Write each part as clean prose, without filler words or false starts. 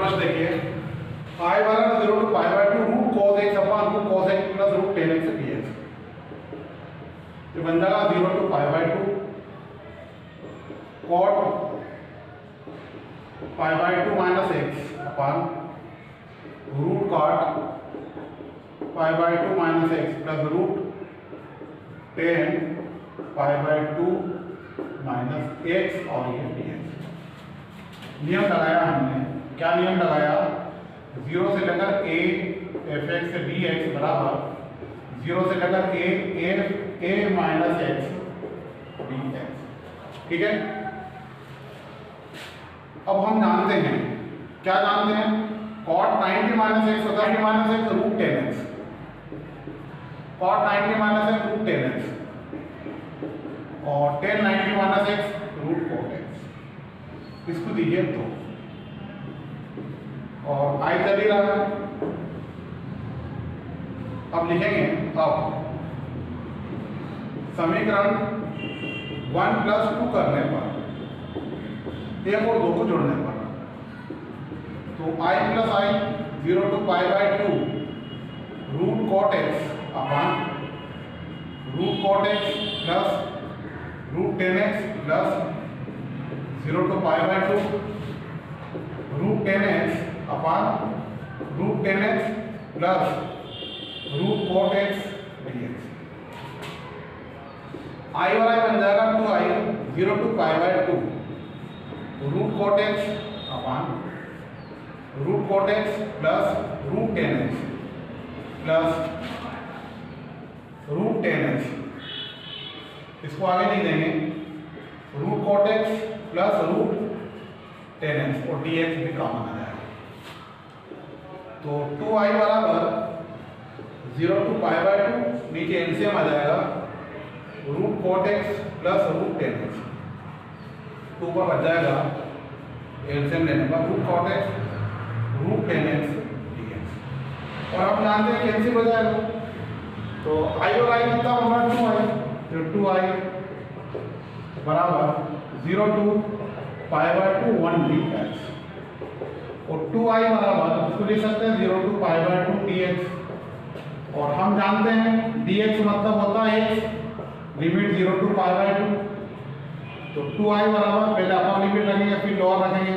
First देखिए I बराबर 0 to pi by 2 root cos x upon root cos x plus root tan x dx। ये बन जाएगा 0 to pi by 2 cot pi by 2 minus x upon root cot pi by 2 minus x plus root tan pi by 2 minus x और ये dx। नियम लगाया हमने, क्या नियम लगाया? 0 से लेकर a fx से dx बराबर 0 से लेकर a माइनस x dx। ठीक है, अब हम जानते हैं, क्या जानते हैं? cot 90 माइनस x होता है minus x root 10x, cot 90 minus x root 10x और tan 90 minus x root cot x। इसको दीजिए तो और आई चल ही रहा है। अब लिखेंगे, अब समीकरण 1 प्लस 2 करने पर, 1 और 2 को जोड़ने पर, तो I plus I 0 to pi by 2 root cot x upon root cot x plus root 10x plus 0 to pi by 2 root 10x upon root 10x plus root cot x dx। I वाला बन जाएगा 2i 0 to pi by 2 root cot x upon root cot x plus root 10x plus root 10x। इसको आगे नहीं देंगे, root cot x plus root 10x और dx भी common आ जाएगा। तो 2i बराबर 0 टू पाई बाय 2 नीचे एलसीएम आ जाएगा root cot x plus root 10x, 2 पर बच जाएगा एलसीएम लेने पर root cot x root 10x dx। और हम जानते हैं कैंसिल हो जाएगा, तो i और i कितना होगा? 2i, तो 2i बराबर 0 टू पाई बाय 2 1 dx और 2i बराबर इसको लिख सकते हैं 0 टू पाई बाय 2 dx। और हम जानते हैं dx मतलब होता है x, limit 0 to pi by 2, तो 2i बराबर पहले अपर लिमिट रखेंगे फिर लोअर रखेंगे,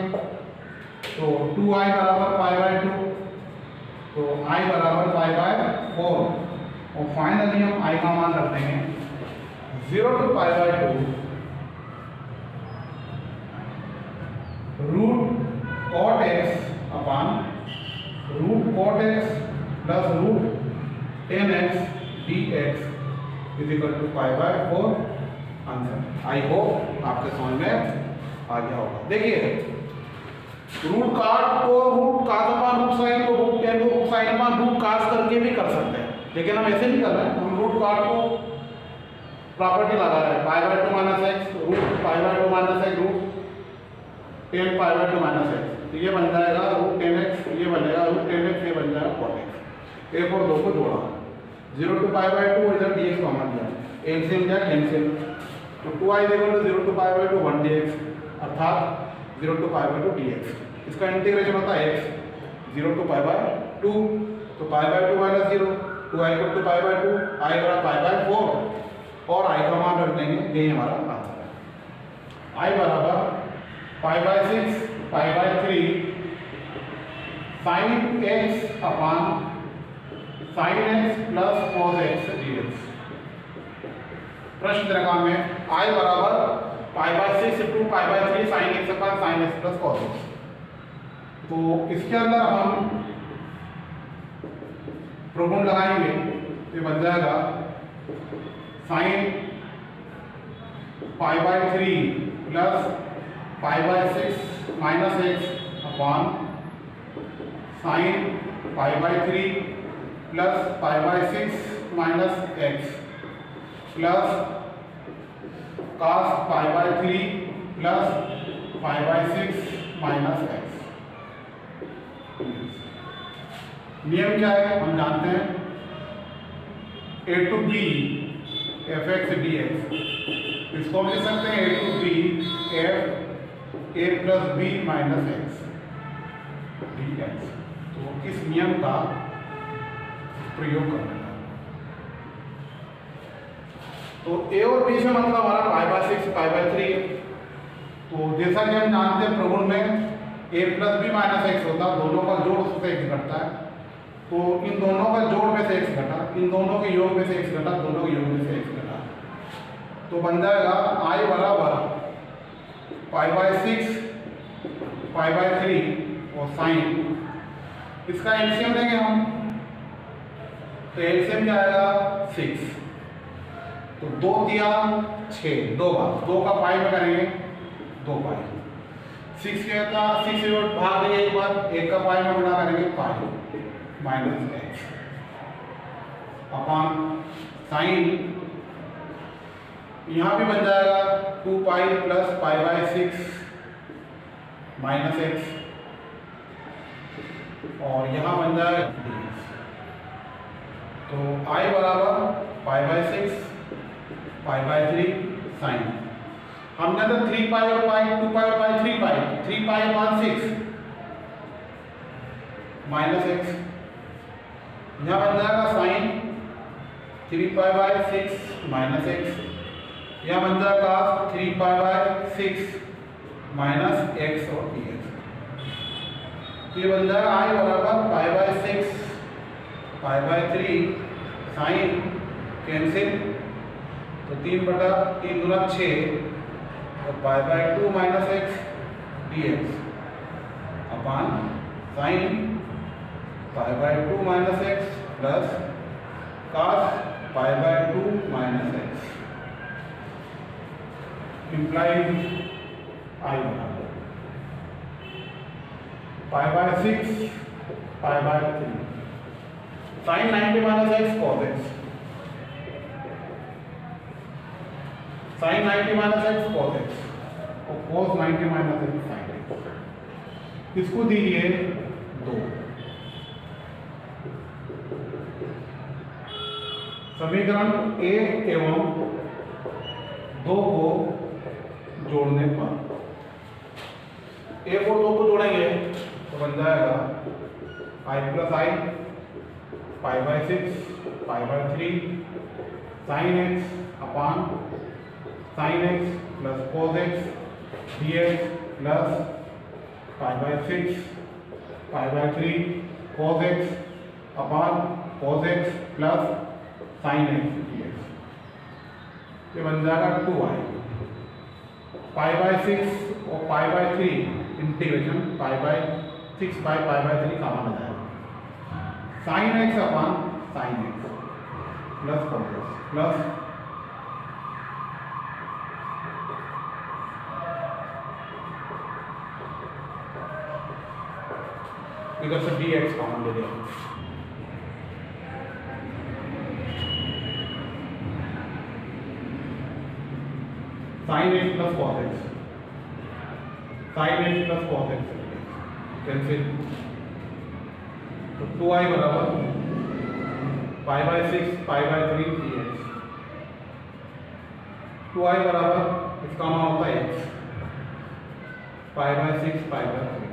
तो 2i बराबर पाई बाय 2, तो i बराबर पाई बाय 4 और फाइनली हम i का मान रखते हैं 0 to pi by 2 root cot x upon root cot x plus root 10x dx is equal to pi by 4 answer. I hope आपके समझ में आ गया होगा। देखिए रूट काट को रूट काट अपॉन रूट साइन को रूट 10 को रूट साइन अपॉन रूट काट करके भी कर सकते हैं, लेकिन हम ऐसे नहीं कर रहे हैं, हम रूट काट को प्रॉपर्टी लगा रहे हैं pi by 2 minus x root pi by 2 minus x root 10 pi by 2 minus x, तो ये बन जाएगा रूट 10x, ये बन जाएगा रूट 10x, ये बन जाएगा cot x। 1 और 2 को जोड़ा 0 टू पाई बाय 2 इधर dx कॉमन दिया, एलसीएम दिया कैंसिल, तो 2i equal to 0 to pi by 2 1 dx अर्थात 0 टू पाई बाय 2 dx। इसका इंटीग्रेशन होता है x 0 टू पाई बाय 2, तो pi by 2 minus 0, 2i equal to pi by 2, i बराबर पाई बाय 4 और i का मान रख देंगे, यही हमारा आंसर है। i बराबर pi by 6 pi by 3 sine x upon sine x plus cos x dx। प्रश्न दिया में i बराबर pi by 6 to pi by 3 sine x upon sine x plus cos x। तो इसके अंदर हम प्रोग्राम लगाएंगे, ये बन जाएगा sine pi by 3 plus pi by 6 minus x upon sine pi by 3 plus pi by 6 minus x plus cos pi by 3 plus pi by 6 minus x। नियम क्या है हम जानते हैं, a to b fx dx, इसको हम लिख सकते हैं a to b f a plus b minus x dx। तो इस नियम का प्रयोग करना है। तो a और b से मतलब हमारा π/6 π/3। तो जैसा कि हम जानते हैं प्रगुण में a plus b minus x होता है, दोनों का जोड़ उससे x घटता है। तो इन दोनों का जोड़ में से x घटा, इन दोनों के योग में से x घटा, दोनों के योग में से x घटा, तो बन जाएगा I बराबर π/6 π/3 और साइन। इसका एलसीएम लेंगे हम, तो एलसीएम क्या आएगा 6। तो 2 तिया 6, 2 बार 2 का पाई में करेंगे 2 पाई। 6 के का 6 से भाग देंगे एक बार, 1 का पाई में गुणा करेंगे pi minus x upon sign. यहाँ भी बन जाएगा 2 पाई प्लस π/6 माइनस x और यहाँ बन जाएगा dx। तो I बराबर π/6 π/3 साइन। हमने तो 3 पाई और पाई, 2 पाई और पाई 3 पाई, 3 पाई अपॉन 6 माइनस x। यहाँ बन जाएगा साइन 3 π/6 माइनस x। यहाँ बन जाएगा 3 π/6 माइनस x और dx। तो ये बन जाएगा I बराबर π/6 π/3 साइन कैंसिल, तो 3/3 गुना 6 और π/2 minus x dx upon sine π/2 minus x plus cos π/2 minus x implies I बराबर π/6 π/3 sine 90 minus x cos x, sine 90 minus x cos x और cos 90 minus x sin x। इसको दीजिए 2। समीकरण 1 एवं 2 को जोड़ने पर 1 और 2 को जोड़ेंगे तो बन जाएगा I plus I π/6 π/3 sin x upon sin x plus cos x dx plus π/6 π/3 cos x upon cos x plus sin x dx। ये बन जाएगा 2i। π/6 और π/3 इंटीग्रेशन π/6 बाय π/3 कॉमन आ जाएगा। sin x upon sin x plus cos x plus इधर से dx common ले लेंगे। sin x plus cos x, sin x plus cos x cancel, तो 2i बराबर π/6 π/3 dx। 2i बराबर इसका मान होता है x π/6 π/3।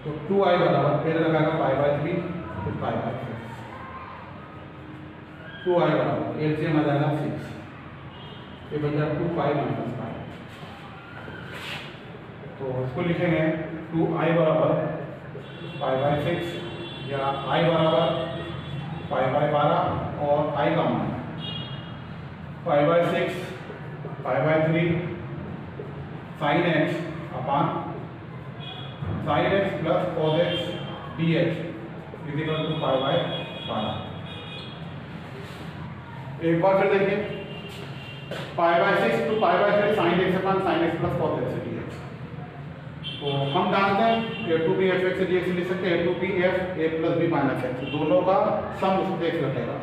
तो 2i बराबर पहले लगाएगा π/3 फिर π/6। 2i बराबर एलसीएम आ जाएगा 6, ये बन जाएगा 2π माइनस पाई। तो इसको लिखेंगे 2i बराबर π/6 या i बराबर π/12 और i का मान π/6 π/3 sin x upon sin x plus cos x dx equal to π/12। एक बार फिर देखिए π/6 to π/3 sin x upon sin x plus cos x dx। तो हम जानते हैं a2b f(x) dx लिख सकते हैं a2b f a plus b minus x, दोनों का सम उससे x घटेगा।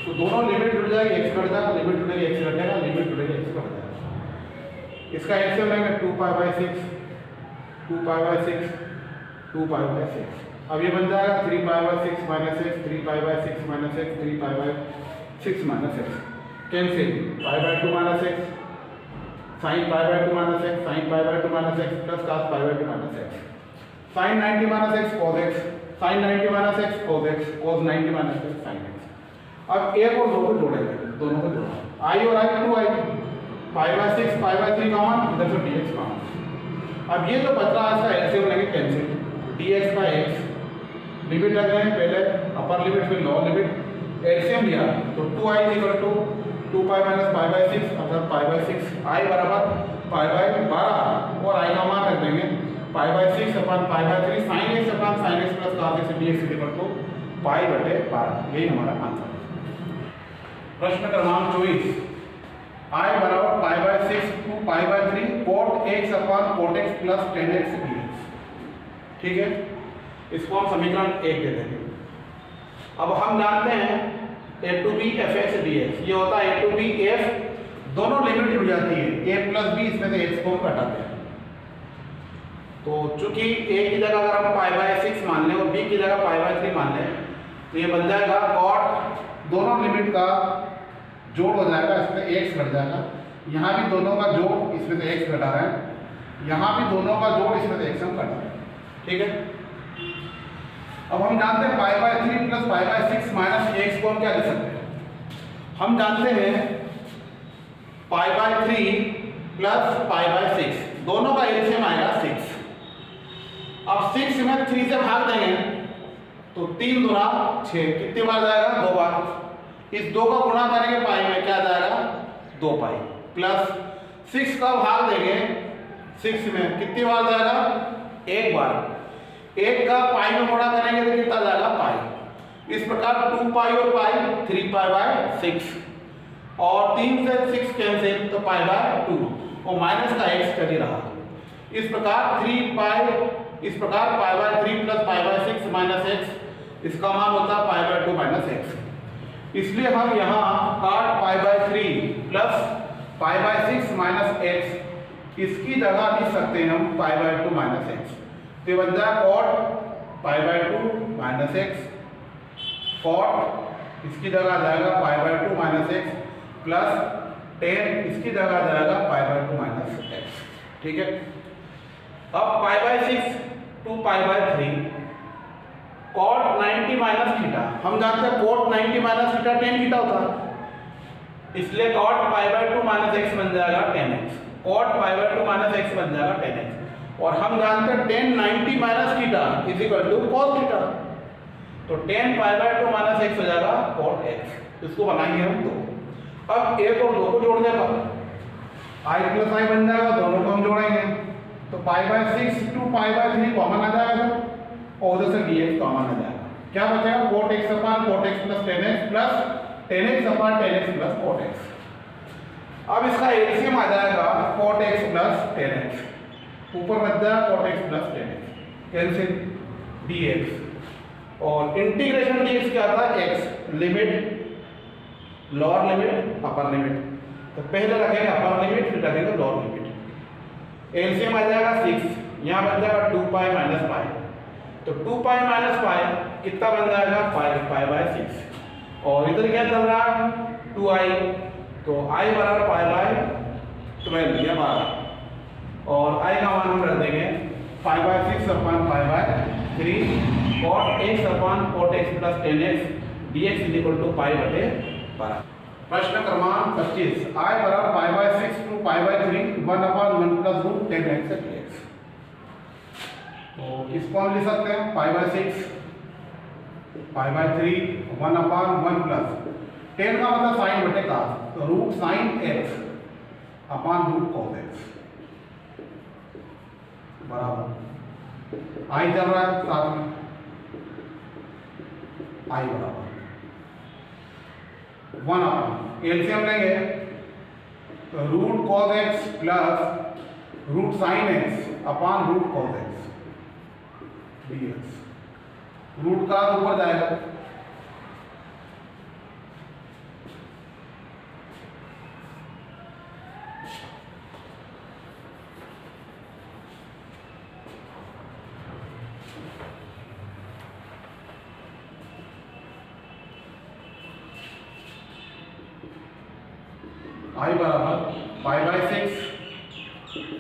तो दोनों लिमिट जुड़ जाएगी, x घट जाएगा, लिमिट जुड़ेगी x घटेगा, लिमिट जुड़ेगी x घट जाएगा। इसका एलसीएम लेंगे 2π/6 2π/6 2π/6। अब ये बन जाएगा 3π/6 minus x 3π/6 minus x 3π/6 minus x cancel, π/2 minus x sin π/2 minus x sin π/2 minus x plus cos π/2 minus x। Sine 90 minus x cos x, sine 90 minus x cos x, cos 90 minus x sine x. अब एक और दो को जोड़ेंगे, दोनों को जोड़ना, आई और आई 2i, pi by 6 pi by 3 common, इधर से dx कॉमन। अब ये जो बच रहा है इसका एलसीएम लेंगे cancel, dx by x limit रख रहे हैं, पहले अपर लिमिट फिर लोअर लिमिट, एलसीएम लिया तो 2i equal to 2 pi minus pi by 6 अर्थात पाई बाय 6, i बराबर पाई बाय 12 और i का मान रख देंगे pi by 6 upon pi by 3 sine x upon sine x plus cos x dx equal to pi बटे 12। यही हमारा आंसर है। प्रश्न क्रमांक 24, i बराबर pi by 6 to pi by 3 cot x upon cot x plus tan x dx। ठीक है, इसको हम समीकरण 1 दे देंगे। अब हम जानते हैं a to B F x d x, ये होता है a टू बी एफ, दोनों लिमिट जुड़ जाती है a प्लस बी, इसमें से x को हम घटाते हैं। तो चूंकि a की जगह अगर हम पाई बाय 6 मान लें और b की जगह पाई बाय 3 मान लें तो ये बन जाएगा cot, दोनों लिमिट का जोड़ हो जाएगा, इसमें x घट जाएगा, यहाँ भी दोनों का जोड़, इसमें से x घटा रहे हैं, यहाँ भी दोनों का जोड़, इसमें से x हम घटा रहे हैं। ठीक है, अब हम जानते हैं pi by 3 plus pi by 6 minus x को हम क्या लिख सकते हैं, हम जानते हैं pi by 3 plus pi by 6, दोनों का एलसीएम आएगा 6। अब 6 में 3 से भाग देंगे तो 3 दूना 6, कितनी बार जाएगा, 2 बार। इस 2 का गुणा करेंगे पाई में, क्या जाएगा 2 पाई, प्लस 6 का भाग देंगे 6 में, कितनी बार जाएगा 1 बार। 1 का पाई में गुणा करेंगे तो कितना जाएगा पाई। इस प्रकार 2 पाई और पाई 3 पाई बाय 6 और 3 से 6 कैंसिल तो पाई बाय 2 और माइनस का x कर ही रहा। इस प्रकार 3 पाई, इस प्रकार पाई by 3 plus pi by 6 minus x, इसका मान होता है पाई बाय 2 माइनस x। इसलिए हम यहाँ cot pi by 3 plus pi by 6 minus x, इसकी जगह लिख सकते हैं हम पाई बाय 2 माइनस x, तो बन जाए cot pi by 2 minus x, cot इसकी जगह जाएगा पाई by 2 minus x plus tan इसकी जगह जाएगा पाई बाय 2 माइनस x। ठीक है, अब pi by 6 to pi by 3 cot 90 minus theta, हम जानते हैं cot 90 minus theta tan theta होता है, इसलिए cot pi by 2 minus x बन जाएगा tan x, cot pi by 2 minus x बन जाएगा tan x, और हम जानते हैं tan 90 minus theta is equal to cos theta, तो tan pi by 2 minus x हो जाएगा cot x। इसको बनाएंगे हम 2। अब 1 और 2 को जोड़ने पर i प्लस i बन जाएगा, दोनों को हम जोड़ेंगे तो pi by 6 to pi by 3 common आ जाएगा और उधर से dx कॉमन आ जाएगा, क्या बचेगा cot x upon cot x plus tan x plus tan x अपन tan x plus cot x। अब इसका एलसीएम आ जाएगा cot x plus tan x, ऊपर बच जाएगा cot x plus tan x, cancel dx और इंटीग्रेशन dx क्या था x, limit lower limit upper limit, तो पहले रखेंगे अपर लिमिट फिर रखेंगे लोअर लिमिट, एलसीएम आ जाएगा 6, यहाँ बन जाएगा 2 पाई माइनस पाई, तो 2 पाई माइनस पाई कितना बन जाएगा पाई बाय 6, और इधर क्या चल रहा है 2i, तो i बराबर पाई बाय 12 या 12 और i का मान हम रख देंगे pi by 6 upon pi by 3 cot x upon cot x plus tan x dx is equal to pi बटे 12। प्रश्न क्रमांक 25, i बराबर pi by 6 to pi by 3 1 upon 1 plus root tan x dx। तो इसको हम लिख सकते हैं pi by 6 pi by 3 1 upon 1 plus tan का मतलब साइन बटे cos, तो root sine x upon root cos x बराबर i चल रहा है साथ में, i बराबर 1 अपन एलसीएम लेंगे तो root cos x plus root sine x upon root cos x dx, root का ऊपर जाएगा i बराबर pi by 6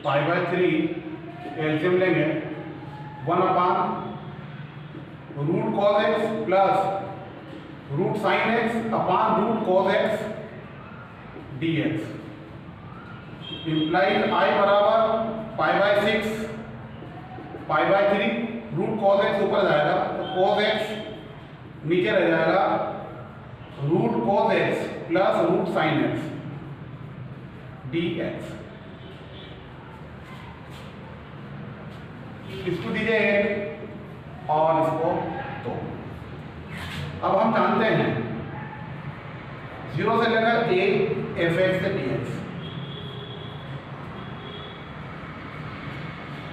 pi by 3 LCM लेंगे 1 upon root cos x plus root sine x upon root cos x d x implied I बराबर pi by 6 pi by 3 root cos x ऊपर जाएगा तो cos x नीचे रह जाएगा root cos x plus root sine x d x. इसको दीजिए 1 और इसको 2। अब हम जानते हैं 0 से लेकर a f x से dx।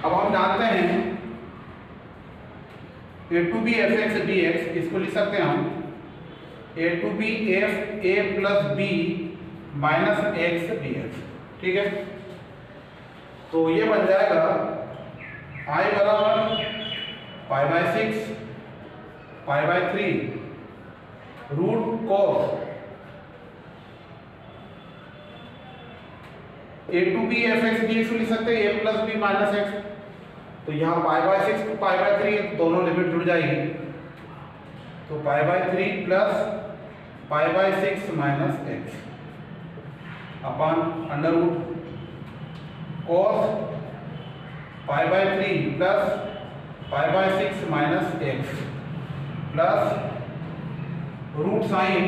अब हम जानते हैं a to b f x dx, इसको लिख सकते हैं हम a to b f a plus b minus x dx। ठीक है, तो ये बन जाएगा i बराबर pi by 6 pi by 3 root cos a to b f x dx लिख सकते हैं a plus b minus x। तो यहाँ pi by 6 to pi by 3 दोनों लिमिट जुड़ जाएगी, तो pi by 3 plus pi by 6 minus x upon under root cos pi by 3 plus pi by 6 minus x plus root sine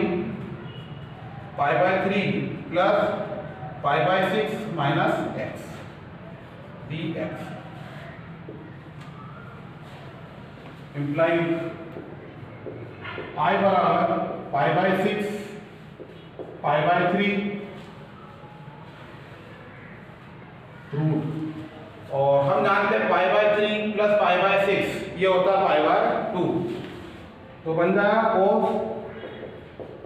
pi by 3 plus pi by 6 minus x dx implying i बराबर pi by 6 pi by 3 रूट, और हम जानते हैं pi by 3 plus pi by 6 ये होता है pi by 2, तो बन जाएगा cos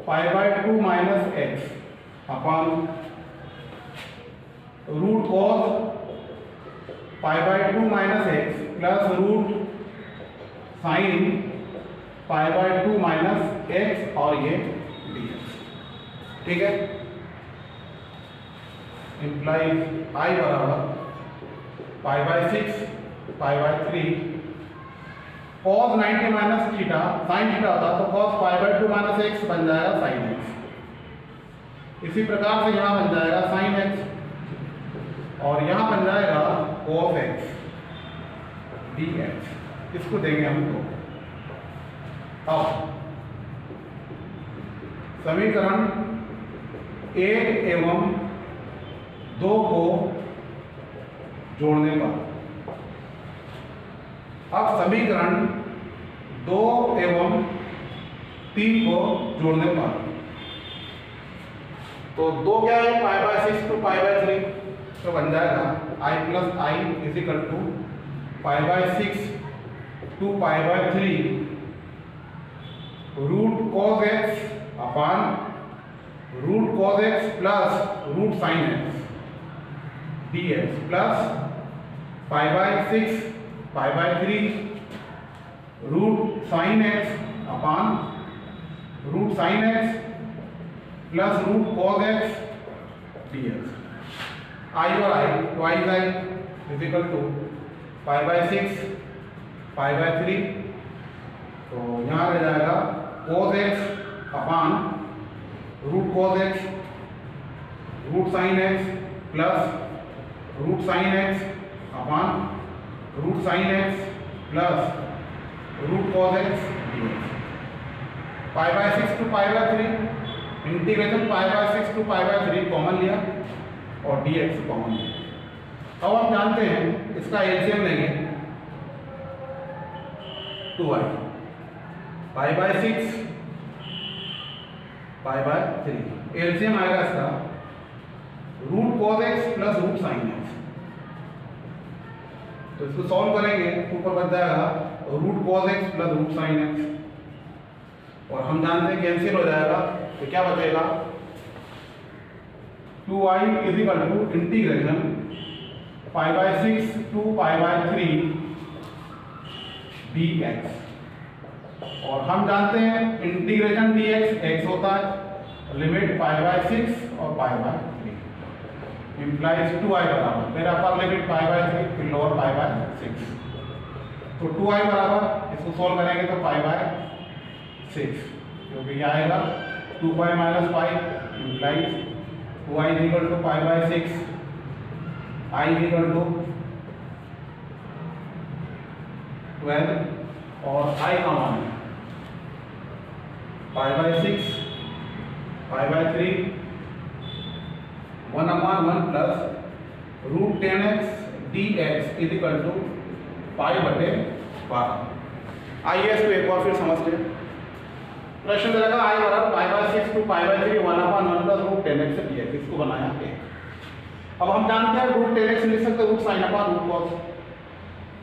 pi by 2 minus x upon root cos pi by 2 minus x plus root sine pi by 2 minus x और ये dx। ठीक है, इम्प्लाइज i बराबर pi by 6 pi by 3 cos 90 minus theta sine theta होता तो cos pi by 2 minus x बन जाएगा sign x। इसी प्रकार से यहाँ बन जाएगा साइन x और यहाँ बन जाएगा cos x dx। इसको देंगे हम तो अब समीकरण 1 एवं 2 को जोड़ने पर, अब समीकरण 2 एवं 3 को जोड़ने पर, तो 2 क्या है pi by 6 to pi by 3, तो बन जाएगा i plus i is equal to pi by 6 to pi by 3 root cos x upon root cos x plus root sine x dx plus pi by 6 pi by 3 root sine x upon root sine x plus root cos x dx। i और i twice i is equal to pi by 6 pi by 3, तो यहाँ रह जाएगा cos x upon root cos x root sine x plus root sine x upon root sine x plus root cos x dx। Pi by 6 to pi by 3 integration pi by 6 to pi by 3 common लिया और dx common लिया। अब हम जानते हैं इसका LCM लेंगे 2i pi by 6 pi by 3 LCM आएगा इसका root cos x plus root sine x, तो इसको सॉल्व करेंगे ऊपर बच जाएगा root cos x plus root sine x, और हम जानते हैं कैंसिल हो जाएगा तो क्या बचेगा 2i is equal to integration pi by 6 to pi by 3 dx, और हम जानते हैं इंटीग्रेशन dx x होता है लिमिट पाई बाय 6 और पाई बाय 3 इम्प्लाइज 2i बराबर मेरा अपर लिमिट पाई बाय 3 फिर लोअर पाई बाय 6। तो 2i बराबर, इसको सॉल्व करेंगे तो पाई बाय 6, क्योंकि यह आएगा 2 pi minus pi implies 2i equal to pi by 6, i equal to 12 और i का मान pi by 6 pi by 3 1/1 plus root 10x dx is equal to pi बटे 12। आइए इसको एक बार फिर समझते हैं। प्रश्न दे रखा i बराबर pi by 6 to pi by 3 1/1 plus root 10x dx, इसको बनाया है। अब हम जानते हैं रूट 10x लिख सकते हैं root sine upon root cos,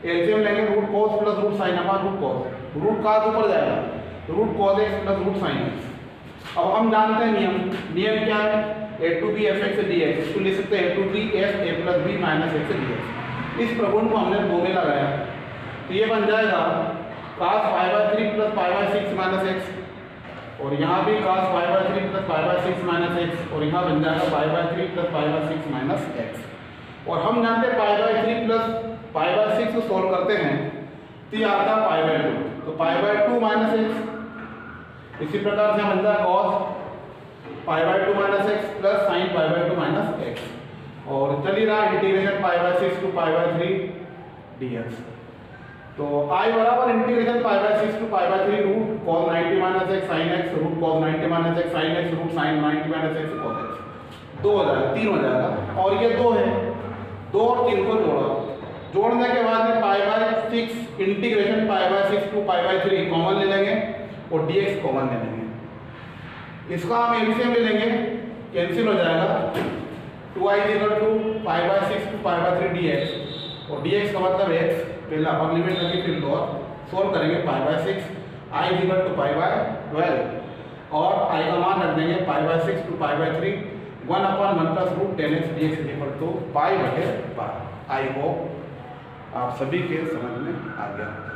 LCM लेंगे root cos plus root sine upon root cos, root cos ऊपर जाएगा root cos x plus root sine x। अब हम जानते हैं नियम क्या है, a to B F x dx, इसको लिख सकते हैं a to B F a plus B minus x dx। इस प्रगुण को हमने 2 में लगाया तो ये बन जाएगा cos pi by 3 plus pi by 6 minus x, और यहाँ भी cos pi by 3 plus pi by 6 minus x, और यहाँ बन जाएगा पाई by 3 plus pi by 6 minus x. और हम जानते हैं pi by 3 plus pi by 6 को सोल्व करते हैं तो ये आता है पाई बाय 2, तो पाई बाय 2 माइनस एक्स। इसी प्रकार से बन जाएगा cos pi by 2 minus x plus sine pi by 2 minus x, और चल ही रहा integration pi by 6 to pi by 3 dx। तो i बराबर integration pi by 6 to pi by 3 root cos 90 minus x sine x root cos 90 minus x sine x root sine 90 minus x cos x. 2 हो जाएगा, 3 हो जाएगा, और ये 2 है, 2 और 3 को जोड़ा, जोड़ने के बाद में pi by 6 integration pi by 6 to pi by 3 common ले लेंगे और dx कॉमन ले लेंगे। इसका हम एलसीएम ले लेंगे, कैंसिल हो जाएगा 2i equal to pi by 6 to pi by 3 dx, और dx का मतलब x, पहले अपर लिमिट लगी फिर लोअर, सोल्व करेंगे pi by 6 i equal to pi by 12, और i का मान रख देंगे pi by 6 to pi by 3 1/1 plus root 10x dx equal to pi बटे 12। आई होप आप सभी के समझ में आ गया।